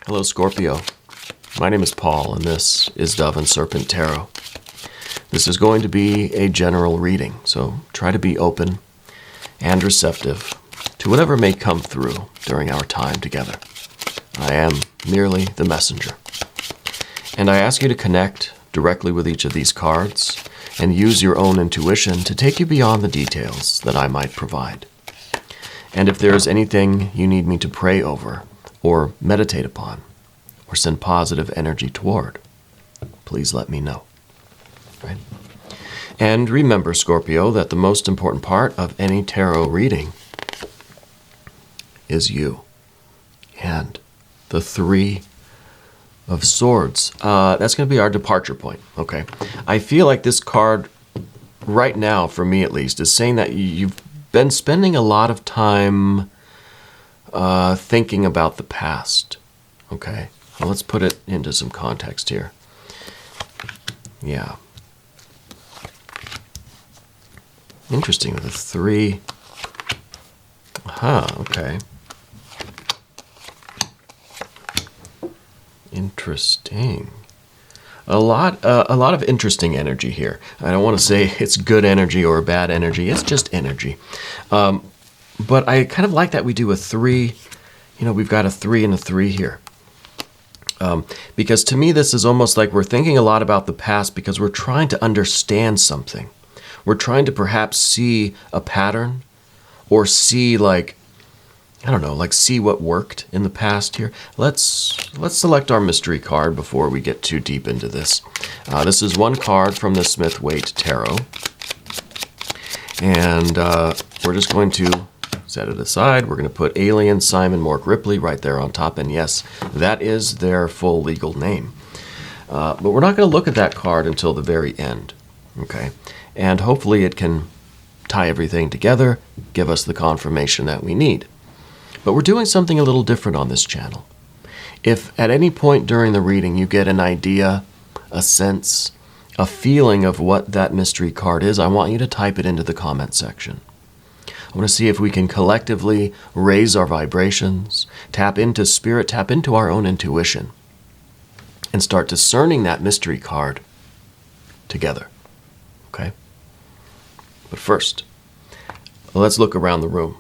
Hello, Scorpio. My name is Paul, and this is Dove and Serpent Tarot. This is going to be a general reading, so try to be open and receptive to whatever may come through during our time together. I am merely the messenger. And I ask you to connect directly with each of these cards and use your own intuition to take you beyond the details that I might provide. And if there is anything you need me to pray over, or meditate upon, or send positive energy toward, please let me know. Right? And remember, Scorpio, that the most important part of any tarot reading is you. And the Three of Swords. That's going to be our departure point. Okay. I feel like this card, right now, for me at least, is saying that you've been spending a lot of time thinking about the past. Okay, well, let's put it into some context here. Yeah. Interesting, the three. Okay. Interesting. A lot of interesting energy here. I don't want to say it's good energy or bad energy. It's just energy. But I kind of like that we do a three. You know, we've got a 3 and a 3 here. Because to me, this is almost like we're thinking a lot about the past because we're trying to understand something. We're trying to perhaps see a pattern or see, like, I don't know, like see what worked in the past here. Let's select our mystery card before we get too deep into this. This is one card from the Smith-Waite Tarot. And we're just going to set it aside. We're going to put Alien Simon Mork Ripley right there on top. And yes, that is their full legal name. But we're not going to look at that card until the very end. Okay? And hopefully it can tie everything together, give us the confirmation that we need. But we're doing something a little different on this channel. If at any point during the reading you get an idea, a sense, a feeling of what that mystery card is, I want you to type it into the comment section. I want to see if we can collectively raise our vibrations, tap into spirit, tap into our own intuition, and start discerning that mystery card together. Okay? But first, let's look around the room.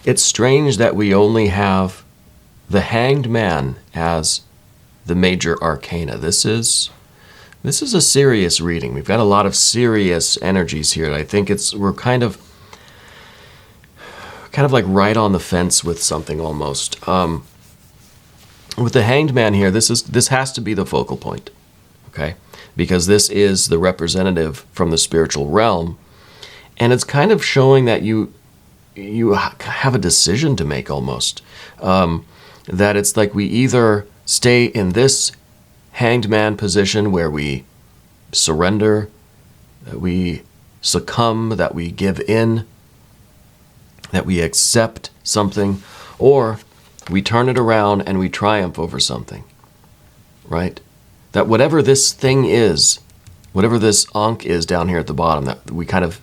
It's strange that we only have the Hanged Man as the major arcana. This is a serious reading. We've got a lot of serious energies here. I think we're kind of like right on the fence with something almost. With the Hanged Man here, this has to be the focal point, okay? Because this is the representative from the spiritual realm, and it's kind of showing that you have a decision to make almost. That it's like we either stay in this Hanged Man position where we surrender, that we succumb, that we give in, that we accept something, or we turn it around and we triumph over something, right? That whatever this thing is, whatever this ankh is down here at the bottom, that we kind of,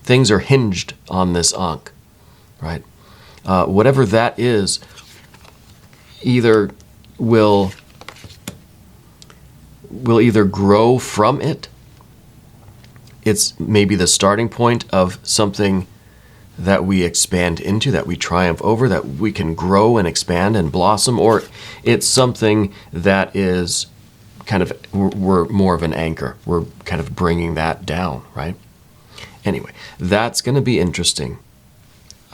things are hinged on this ankh, right? Whatever that is, either will either grow from it. It's maybe the starting point of something that we expand into, that we triumph over, that we can grow and expand and blossom, or it's something that is kind of, we're more of an anchor. We're kind of bringing that down, right? Anyway, that's going to be interesting.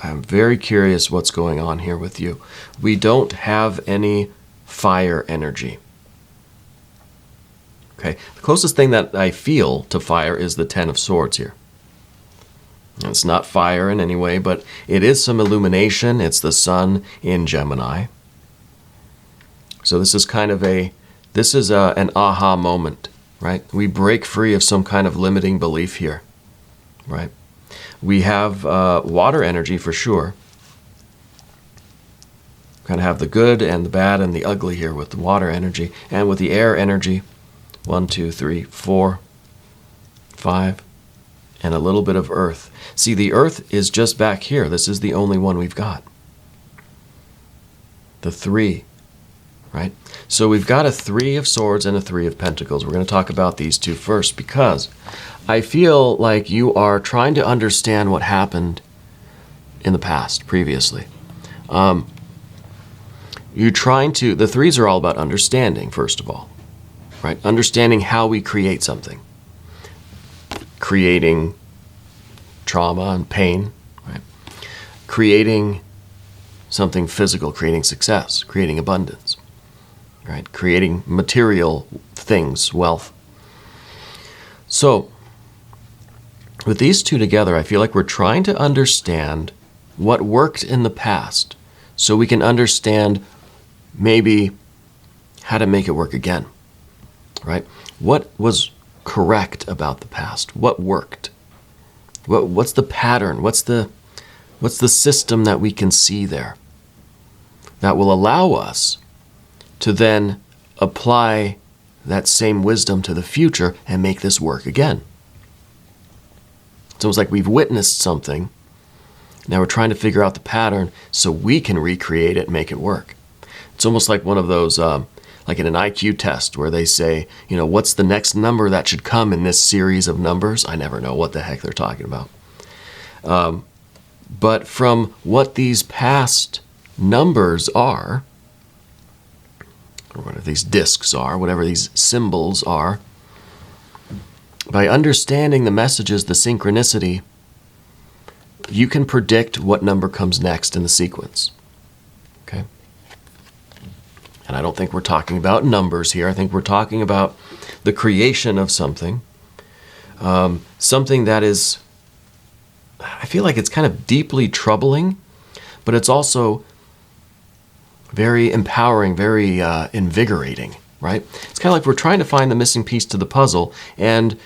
I'm very curious what's going on here with you. We don't have any fire energy. Okay, the closest thing that I feel to fire is the Ten of Swords here. It's not fire in any way, but it is some illumination. It's the sun in Gemini. So this is kind of an aha moment, right? We break free of some kind of limiting belief here, right? We have water energy for sure. Kind of have the good and the bad and the ugly here with the water energy, and with the air energy. 1, 2, 3, 4, 5, and a little bit of earth. See, the earth is just back here. This is the only one we've got. the 3, right? So we've got a 3 of swords and a 3 of pentacles. We're going to talk about these two first because I feel like you are trying to understand what happened in the past, previously. You're trying to, the 3s are all about understanding, first of all, right? Understanding how we create something. Creating trauma and pain, right? Creating something physical, creating success, creating abundance, right? Creating material things, wealth. So, with these two together, I feel like we're trying to understand what worked in the past so we can understand maybe how to make it work again, right? What was correct about the past? What worked? What's the pattern? What's the system that we can see there that will allow us to then apply that same wisdom to the future and make this work again? It's almost like we've witnessed something. Now we're trying to figure out the pattern so we can recreate it and make it work. It's almost like one of those, like in an IQ test where they say, what's the next number that should come in this series of numbers? I never know what the heck they're talking about. But from what these past numbers are, or whatever these discs are, whatever these symbols are, by understanding the messages, the synchronicity, you can predict what number comes next in the sequence. Okay? And I don't think we're talking about numbers here. I think we're talking about the creation of something. Something that is, I feel like it's kind of deeply troubling, but it's also very empowering, very invigorating, right? It's kind of like we're trying to find the missing piece to the puzzle, and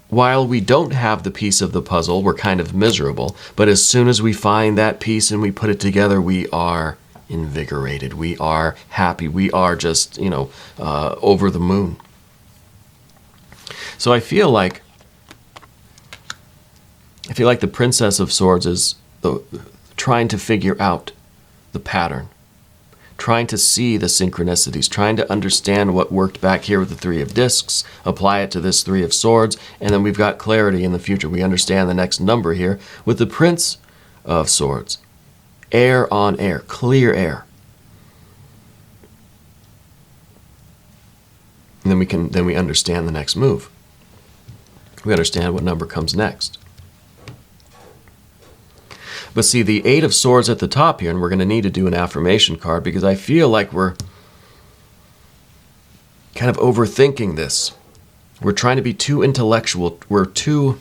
while we don't have the piece of the puzzle, we're kind of miserable. But as soon as we find that piece and we put it together, we are invigorated. We are happy. We are just, over the moon. So I feel like the Princess of Swords is trying to figure out the pattern, trying to see the synchronicities, trying to understand what worked back here with the 3 of discs, apply it to this 3 of swords, and then we've got clarity in the future. We understand the next number here with the Prince of Swords. Air on air, clear air. And then we understand the next move. We understand what number comes next. But see, the 8 of Swords at the top here, and we're going to need to do an affirmation card because I feel like we're kind of overthinking this. We're trying to be too intellectual. We're too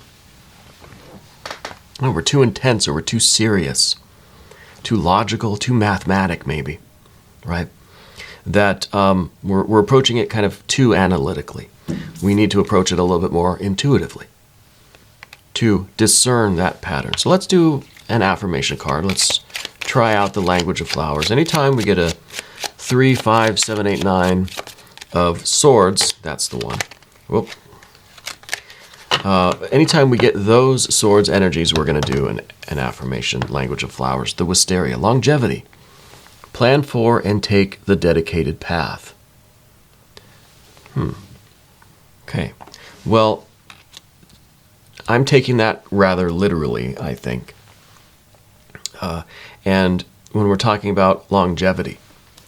intense, or we're too serious, too logical, too mathematic maybe, right? That we're approaching it kind of too analytically. We need to approach it a little bit more intuitively to discern that pattern. So let's do an affirmation card. Let's try out the language of flowers. Anytime we get a 3, 5, 7, 8, 9 of swords, that's the one. Whoop. Anytime we get those swords energies, we're going to do an affirmation, language of flowers. The wisteria, longevity. Plan for and take the dedicated path. Okay. Well, I'm taking that rather literally, I think. And when we're talking about longevity,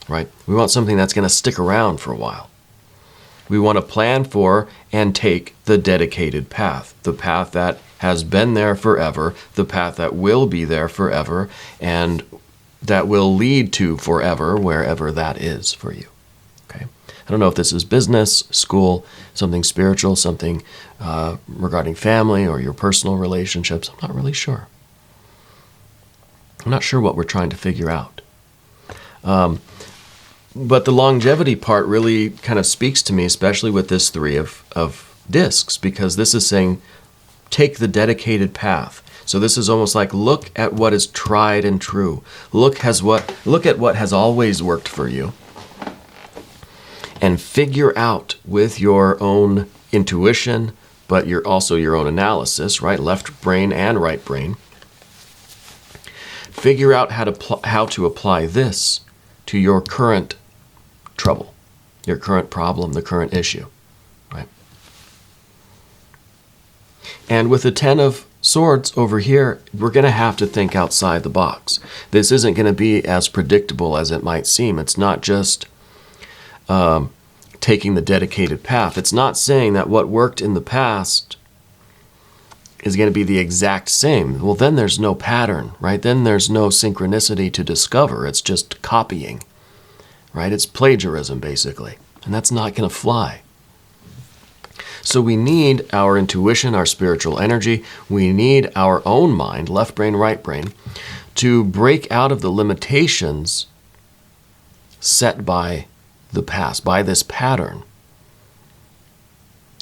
right? We want something that's going to stick around for a while. We want to plan for and take the dedicated path, the path that has been there forever, the path that will be there forever, and that will lead to forever, wherever that is for you. Okay? I don't know if this is business, school, something spiritual, something regarding family or your personal relationships. I'm not really sure. I'm not sure what we're trying to figure out. But the longevity part really kind of speaks to me, especially with this 3 of discs, because this is saying, take the dedicated path. So this is almost like, look at what is tried and true. Look at what has always worked for you. And figure out with your own intuition, but also your own analysis, right? Left brain and right brain. Figure out how to apply this to your current trouble, your current problem, the current issue, right? And with the Ten of Swords over here, we're going to have to think outside the box. This isn't going to be as predictable as it might seem. It's not just taking the dedicated path. It's not saying that what worked in the past is going to be the exact same. Well, then there's no pattern, right? Then there's no synchronicity to discover. It's just copying, right? It's plagiarism, basically. And that's not going to fly. So we need our intuition, our spiritual energy. We need our own mind, left brain, right brain, to break out of the limitations set by the past, by this pattern.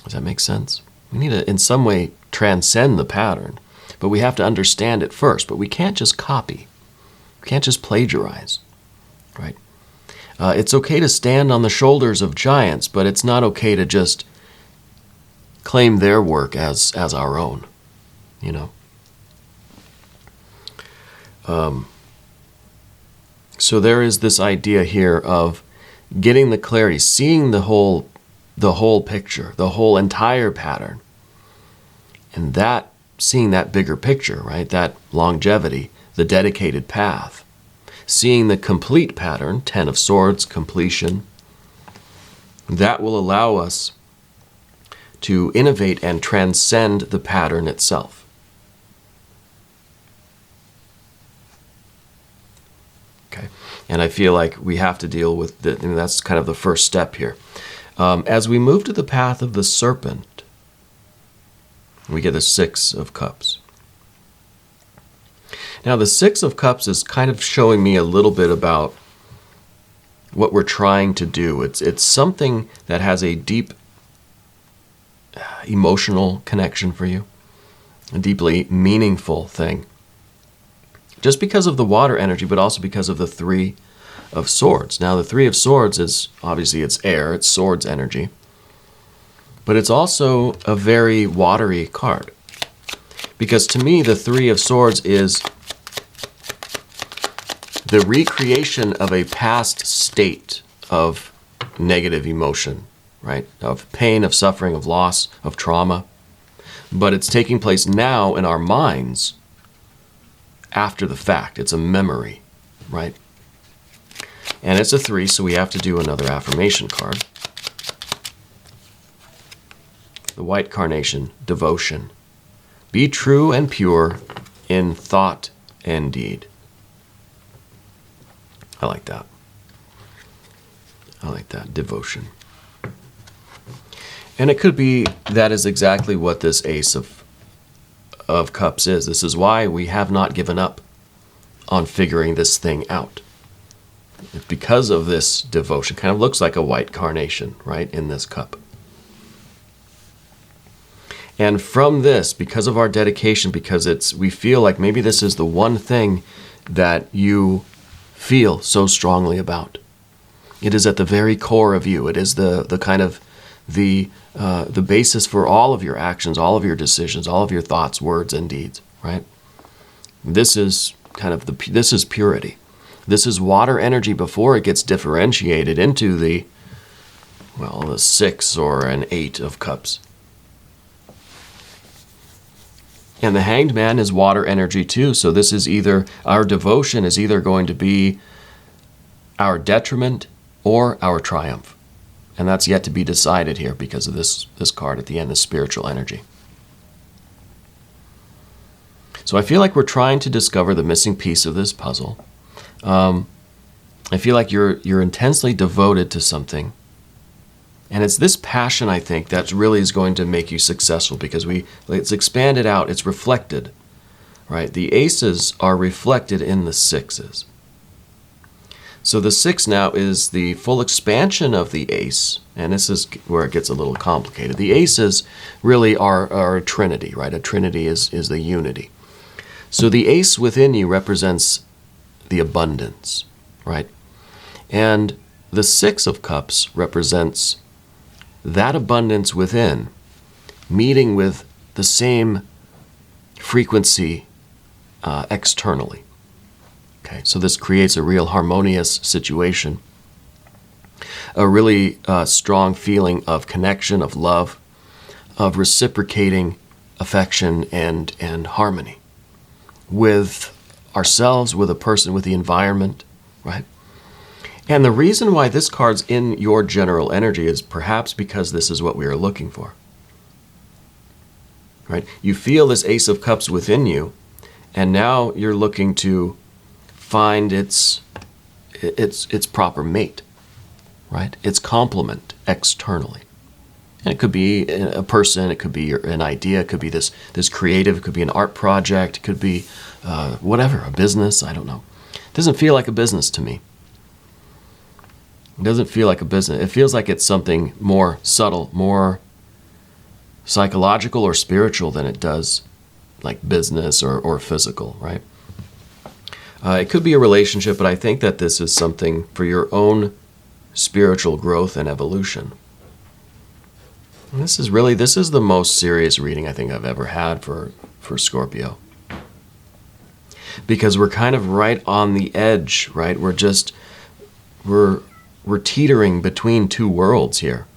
Does that make sense? We need to, in some way, transcend the pattern, but we have to understand it first. But we can't just copy. We can't just plagiarize, right? It's okay to stand on the shoulders of giants, but it's not okay to just claim their work as our own, you know. So there is this idea here of getting the clarity, seeing the whole picture, the whole entire pattern, and that seeing that bigger picture, right? That longevity, the dedicated path, seeing the complete pattern, Ten of Swords, completion. That will allow us to innovate and transcend the pattern itself. Okay, and I feel like we have to deal with that's kind of the first step here. As we move to the path of the Serpent, we get the Six of Cups. Now, the Six of Cups is kind of showing me a little bit about what we're trying to do. It's something that has a deep emotional connection for you, a deeply meaningful thing. Just because of the water energy, but also because of the Three of Swords. Now, the Three of Swords is, obviously, it's air, it's swords energy. But it's also a very watery card. Because to me, the Three of Swords is the recreation of a past state of negative emotion, right? Of pain, of suffering, of loss, of trauma. But it's taking place now in our minds after the fact. It's a memory, right? And it's a 3, so we have to do another affirmation card. The White Carnation, devotion. Be true and pure in thought and deed. I like that. I like that, devotion. And it could be that is exactly what this Ace of Cups is. This is why we have not given up on figuring this thing out. Because of this devotion. Kind of looks like a white carnation, right, in this cup. And from this, because of our dedication, because we feel like maybe this is the one thing that you feel so strongly about. It is at the very core of you. It is the kind of the basis for all of your actions, all of your decisions, all of your thoughts, words, and deeds, right? This is kind of this is purity. This is water energy before it gets differentiated into the 6 or an 8 of cups. And the Hanged Man is water energy too. So this is either, our devotion is either going to be our detriment or our triumph. And that's yet to be decided here because of this card at the end, the spiritual energy. So I feel like we're trying to discover the missing piece of this puzzle. I feel like you're intensely devoted to something. And it's this passion, I think, that really is going to make you successful because it's expanded out, it's reflected, right? The aces are reflected in the sixes. So the 6 now is the full expansion of the ace, and this is where it gets a little complicated. The aces really are a trinity, right? A trinity is the unity. So the ace within you represents the abundance, right? And the 6 of cups represents that abundance within meeting with the same frequency externally. Okay, so this creates a real harmonious situation, a really strong feeling of connection, of love, of reciprocating affection and harmony with ourselves, with a person, with the environment, right? And the reason why this card's in your general energy is perhaps because this is what we are looking for, right? You feel this Ace of Cups within you, and now you're looking to find its proper mate, right? Its complement externally. And it could be a person, it could be an idea, it could be this creative, it could be an art project, it could be whatever, a business, I don't know. It doesn't feel like a business to me. It doesn't feel like a business. It feels like it's something more subtle, more psychological or spiritual than it does like business or physical, right? It could be a relationship, but I think that this is something for your own spiritual growth and evolution. And this is the most serious reading I think I've ever had for Scorpio. Because we're kind of right on the edge, right? We're teetering between two worlds here.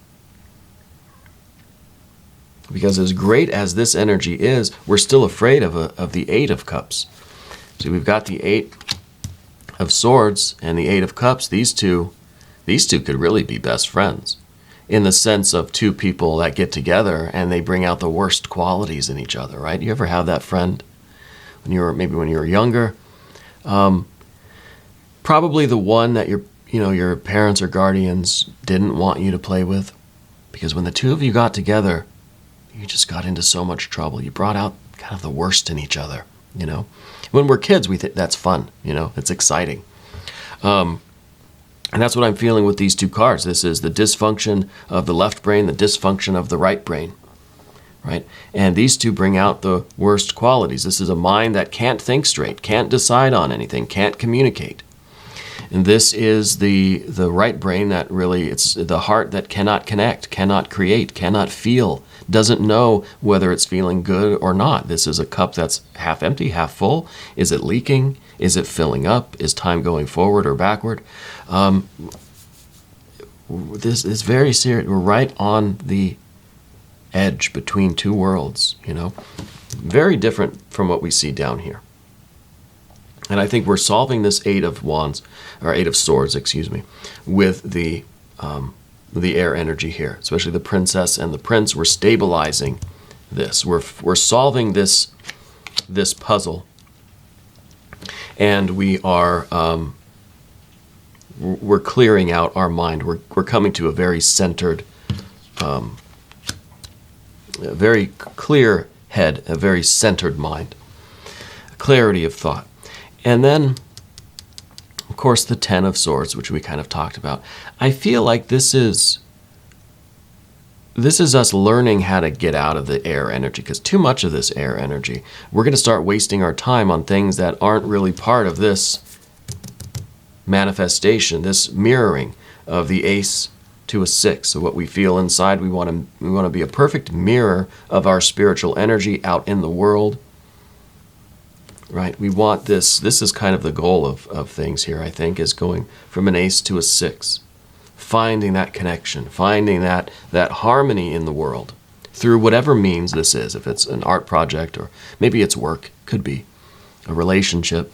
Because as great as this energy is, we're still afraid of the Eight of Cups. So we've got the Eight of Swords and the Eight of Cups. These two could really be best friends, in the sense of two people that get together and they bring out the worst qualities in each other, right? You ever have that friend when you were younger? Probably the one that your parents or guardians didn't want you to play with, because when the two of you got together, you just got into so much trouble. You brought out kind of the worst in each other, you know? When we're kids, we think that's fun, you know? It's exciting. And that's what I'm feeling with these two cards. This is the dysfunction of the left brain, the dysfunction of the right brain, right? And these two bring out the worst qualities. This is a mind that can't think straight, can't decide on anything, can't communicate. And this is the right brain that really, it's the heart that cannot connect, cannot create, cannot feel, doesn't know whether it's feeling good or not. This is a cup that's half empty, half full. Is it leaking? Is it filling up? Is time going forward or backward? This is very serious. We're right on the edge between two worlds, you know. Very different from what we see down here. And I think we're solving this Eight of Swords, with the air energy here, especially the Princess and the Prince. We're stabilizing this. We're solving this puzzle, and we are we're clearing out our mind. We're coming to a very centered, a very clear head, a very centered mind, a clarity of thought. And then, of course, the Ten of Swords, which we kind of talked about. I feel like this is us learning how to get out of the air energy, because too much of this air energy, we're going to start wasting our time on things that aren't really part of this manifestation, this mirroring of the Ace to a 6. So what we feel inside, we want to be a perfect mirror of our spiritual energy out in the world. Right, we want this. This is kind of the goal of things here, I think, is going from an Ace to a 6. Finding that connection, finding that harmony in the world through whatever means this is. If it's an art project, or maybe it's work, could be a relationship.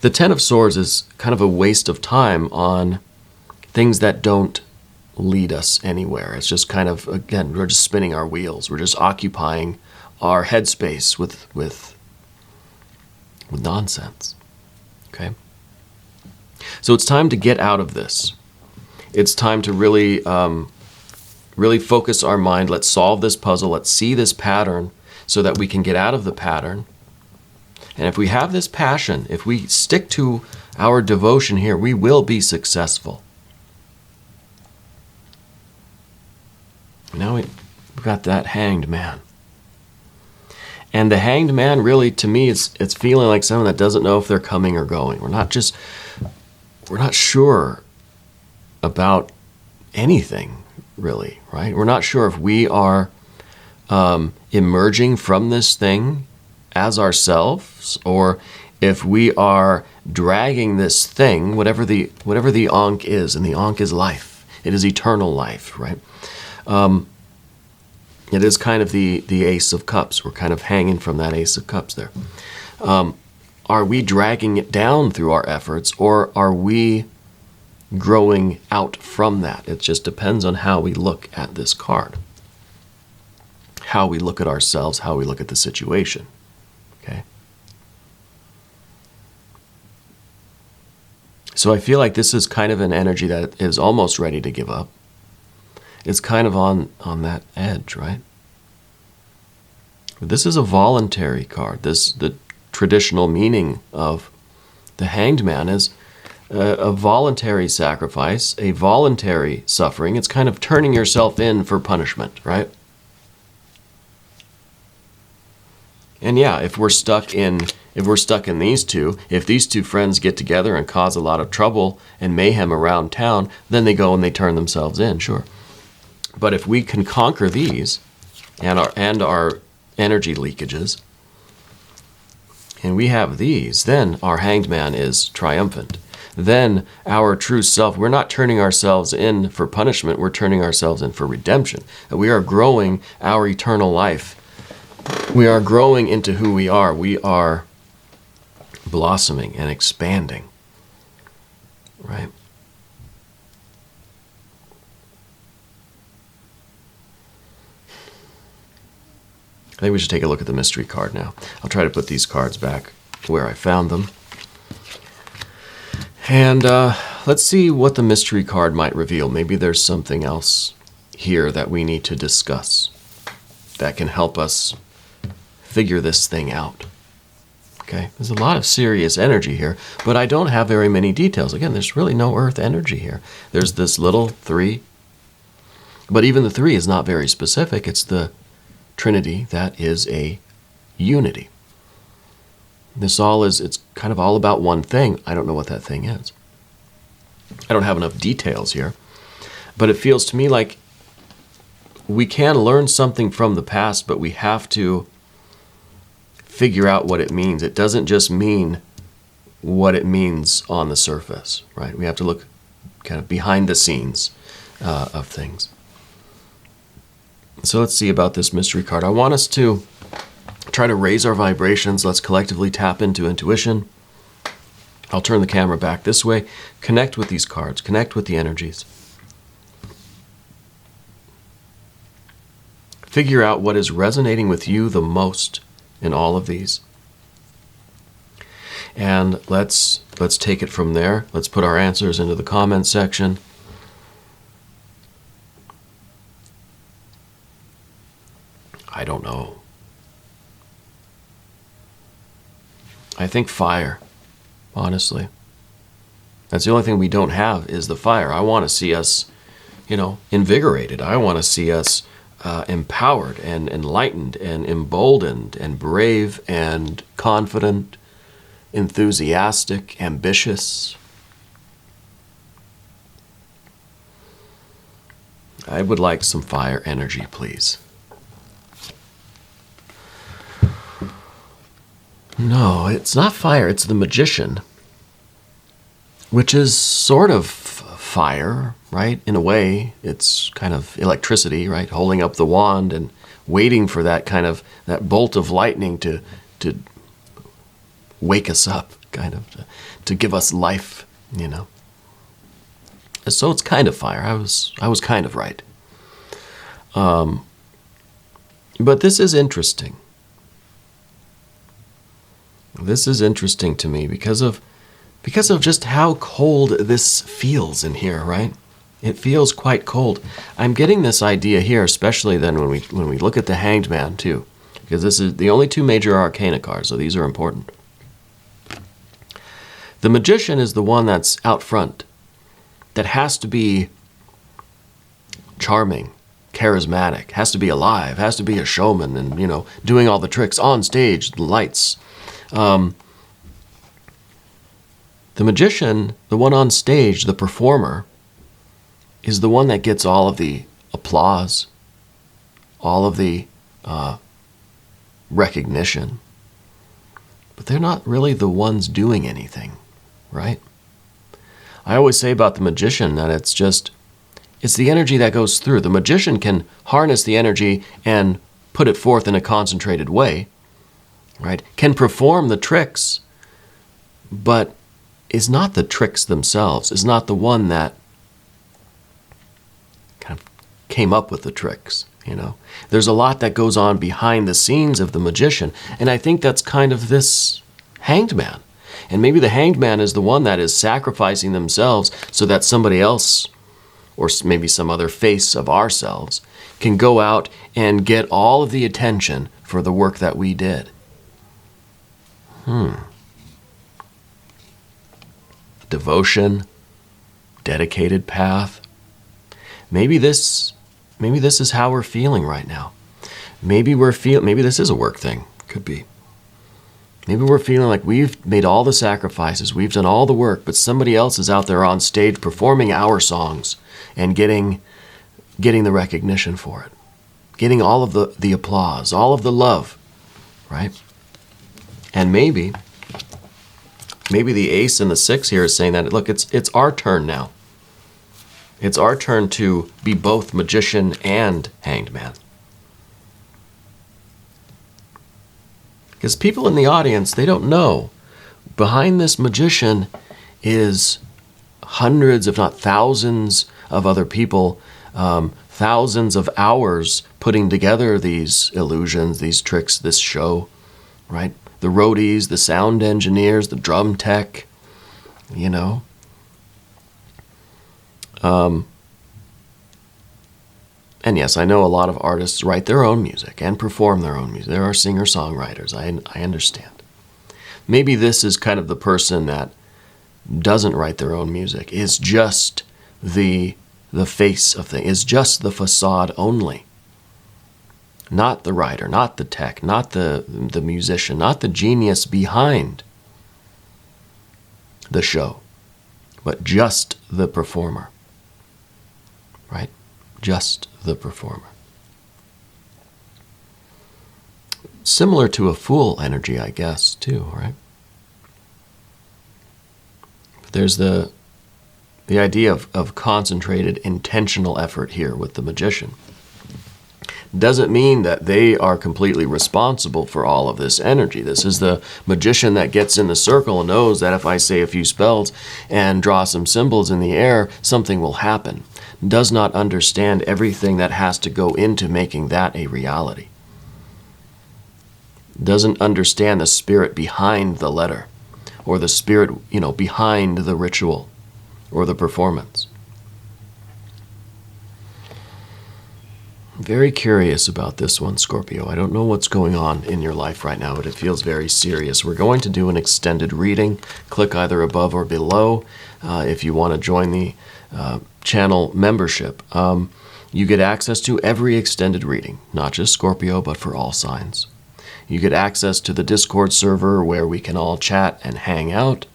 The Ten of Swords is kind of a waste of time on things that don't lead us anywhere. It's just kind of, again, we're just spinning our wheels. We're just occupying our headspace with nonsense. Okay? So it's time to get out of this. It's time to really focus our mind. Let's solve this puzzle. Let's see this pattern so that we can get out of the pattern. And if we have this passion, if we stick to our devotion here, we will be successful. Now we've got that Hanged Man. And the Hanged Man, really, to me, it's feeling like someone that doesn't know if they're coming or going. We're not sure about anything, really, right? We're not sure if we are emerging from this thing as ourselves, or if we are dragging this thing, whatever the Ankh is, and the Ankh is life, it is eternal life, right? It is kind of the Ace of Cups. We're kind of hanging from that Ace of Cups there. Are we dragging it down through our efforts, or are we growing out from that? It just depends on how we look at this card, how we look at ourselves, how we look at the situation. Okay? So I feel like this is kind of an energy that is almost ready to give up. It's kind of on that edge, right? This is a voluntary card. The traditional meaning of the Hanged Man is a voluntary sacrifice, a voluntary suffering. It's kind of turning yourself in for punishment, right? And yeah, if we're stuck in these two, if these two friends get together and cause a lot of trouble and mayhem around town, then they go and they turn themselves in, sure. But if we can conquer these and our energy leakages, and we have these, then our Hanged Man is triumphant. Then our true self, we're not turning ourselves in for punishment, we're turning ourselves in for redemption. We are growing our eternal life. We are growing into who we are. We are blossoming and expanding, right? I think we should take a look at the mystery card now. I'll try to put these cards back where I found them. And let's see what the mystery card might reveal. Maybe there's something else here that we need to discuss that can help us figure this thing out. Okay, there's a lot of serious energy here, but I don't have very many details. Again, there's really no earth energy here. There's this little 3, but even the 3 is not very specific. It's the Trinity that is a unity. It's kind of all about one thing. I don't know what that thing is. I don't have enough details here, but it feels to me like we can learn something from the past, but we have to figure out what it means. It doesn't just mean what it means on the surface, right? We have to look kind of behind the scenes of things. So let's see about this mystery card. I want us to try to raise our vibrations. Let's collectively tap into intuition. I'll turn the camera back this way. Connect with these cards. Connect with the energies. Figure out what is resonating with you the most in all of these. And let's take it from there. Let's put our answers into the comment section. I don't know. I think fire, honestly. That's the only thing we don't have is the fire. I want to see us, invigorated. I want to see us empowered and enlightened and emboldened and brave and confident, enthusiastic, ambitious. I would like some fire energy, please. No, it's not fire, it's the Magician, which is sort of fire, right? In a way, it's kind of electricity, right? Holding up the wand and waiting for that bolt of lightning to wake us up, kind of, to give us life, So it's kind of fire. I was kind of right. But this is interesting. This is interesting to me because of just how cold this feels in here, right? It feels quite cold. I'm getting this idea here, especially then when we look at the Hanged Man too, because this is the only 2 major arcana cards, so these are important. The Magician is the one that's out front, that has to be charming, charismatic, has to be alive, has to be a showman, and doing all the tricks on stage, the lights. The Magician, the one on stage, the performer, is the one that gets all of the applause, all of the recognition, but they're not really the ones doing anything, right? I always say about the magician that it's the energy that goes through. The magician can harness the energy and put it forth in a concentrated way, right? Can perform the tricks, but is not the tricks themselves, is not the one that kind of came up with the tricks, you know? There's a lot that goes on behind the scenes of the magician, and I think that's kind of this hanged man. And maybe the hanged man is the one that is sacrificing themselves so that somebody else, or maybe some other face of ourselves, can go out and get all of the attention for the work that we did. Devotion, dedicated path. Maybe this is how we're feeling right now. Maybe this is a work thing. Could be. Maybe we're feeling like we've made all the sacrifices, we've done all the work, but somebody else is out there on stage performing our songs and getting the recognition for it. Getting all of the applause, all of the love, right? And maybe the ace and the six here is saying that, look, it's our turn now. It's our turn to be both magician and hanged man. Because people in the audience, they don't know. Behind this magician is hundreds, if not thousands, of other people, thousands of hours putting together these illusions, these tricks, this show, right? The roadies, the sound engineers, the drum tech, you know. And yes, I know a lot of artists write their own music and perform their own music. There are singer-songwriters, I understand. Maybe this is kind of the person that doesn't write their own music, is just the face of things, is just the facade only. Not the writer, not the tech, not the musician, not the genius behind the show, but just the performer, right? Just the performer. Similar to a fool energy, I guess, too, right? But there's the idea of concentrated, intentional effort here with the magician. Doesn't mean that they are completely responsible for all of this energy. This is the magician that gets in the circle and knows that if I say a few spells and draw some symbols in the air, something will happen. Does not understand everything that has to go into making that a reality. Doesn't understand the spirit behind the letter, or the spirit, behind the ritual or the performance. I'm very curious about this one, Scorpio. I don't know what's going on in your life right now, but it feels very serious. We're going to do an extended reading. Click either above or below if you want to join the channel membership. You get access to every extended reading, not just Scorpio, but for all signs. You get access to the Discord server where we can all chat and hang out.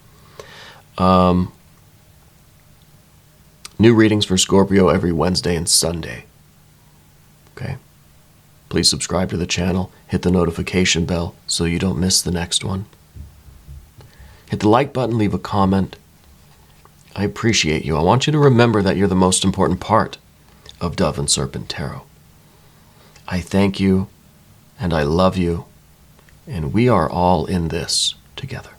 New readings for Scorpio every Wednesday and Sunday. Okay? Please subscribe to the channel. Hit the notification bell so you don't miss the next one. Hit the like button, leave a comment. I appreciate you. I want you to remember that you're the most important part of Dove and Serpent Tarot. I thank you, and I love you, and we are all in this together.